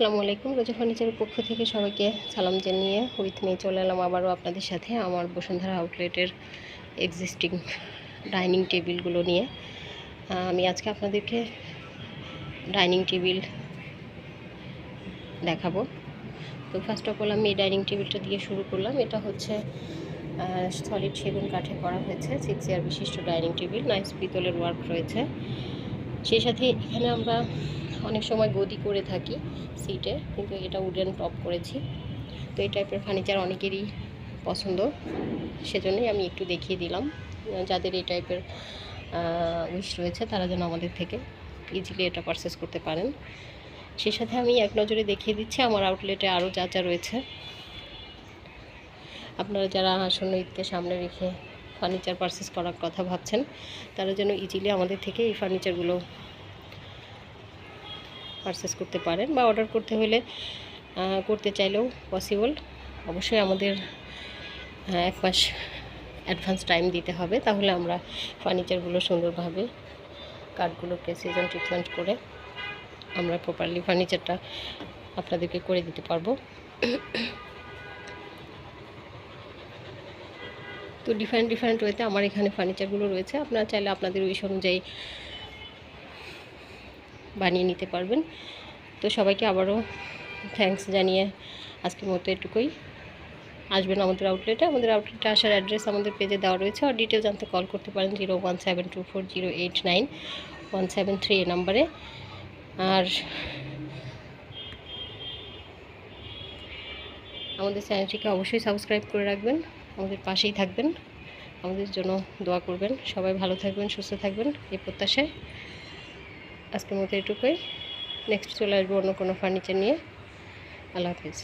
আসসালামু আলাইকুম। রোজা ফার্নিচারের পক্ষ থেকে সবাইকে সালাম জানিয়ে উইথ নিয়ে চলে এলাম আবারও আপনাদের সাথে আমার বসুন্ধরা আউটলেটের এক্সিস্টিং ডাইনিং টেবিলগুলো নিয়ে। আমি আজকে আপনাদেরকে ডাইনিং টেবিল দেখাবো। তো ফার্স্ট অফ অল আমি এই ডাইনিং টেবিলটা দিয়ে শুরু করলাম। এটা হচ্ছে সলিড সেগুন কাঠে করা হয়েছে, 6 চেয়ার বিশিষ্ট ডাইনিং টেবিল, নাইস পিতলের ওয়ার্ক রয়েছে। সেই সাথে এখানে আমরা অনেক সময় গদি করে থাকি সিটে, কিন্তু এটা উডেন টপ করেছি। তো এই টাইপের ফার্নিচার অনেকেরই পছন্দ, সেজন্যই আমি একটু দেখিয়ে দিলাম। যাদের এই টাইপের উইশ রয়েছে তারা যেন আমাদের থেকে ইজিলি এটা পারচেস করতে পারেন। সেই সাথে আমি এক নজরে দেখিয়ে দিচ্ছি আমার আউটলেটে আরও যা যা রয়েছে। আপনারা যারা আসন্ন ঈদকে সামনে রেখে ফার্নিচার পারচেস করার কথা ভাবছেন তারা যেন ইজিলি আমাদের থেকে এই ফার্নিচারগুলো পারচেস করতে পারেন, বা অর্ডার করতে হলে করতে চাইলেও পসিবল। অবশ্যই আমাদের 1 মাস অ্যাডভান্স টাইম দিতে হবে, তাহলে আমরা ফার্নিচারগুলো সুন্দরভাবে কাঠগুলোকে সিজন ট্রিটমেন্ট করে আমরা প্রপারলি ফার্নিচারটা আপনাদেরকে করে দিতে পারবো। তো ডিফারেন্ট ওয়েতে আমার এখানে ফার্নিচারগুলো রয়েছে, আপনারা চাইলে আপনাদের উইশ অনুযায়ী বানিয়ে নিতে পারবেন। তো সবাইকে আবারও থ্যাঙ্কস জানিয়ে আজকের মতো এটুকুই। আসবেন আমাদের আউটলেটে। আমাদের আউটলেটে আসার অ্যাড্রেস আমাদের পেজে দেওয়া রয়েছে, আর ডিটেল জানতে কল করতে পারেন 01724089173 এই নাম্বারে। আর আমাদের চ্যানেলটিকে অবশ্যই সাবস্ক্রাইব করে রাখবেন, আমাদের পাশেই থাকবেন, আমাদের জন্য দোয়া করবেন। সবাই ভালো থাকবেন, সুস্থ থাকবেন এই প্রত্যাশায় আজকের মতো এটুকুই। নেক্সট চলে আসবো অন্য কোনো ফার্নিচার নিয়ে। আল্লাহ হাফিজ।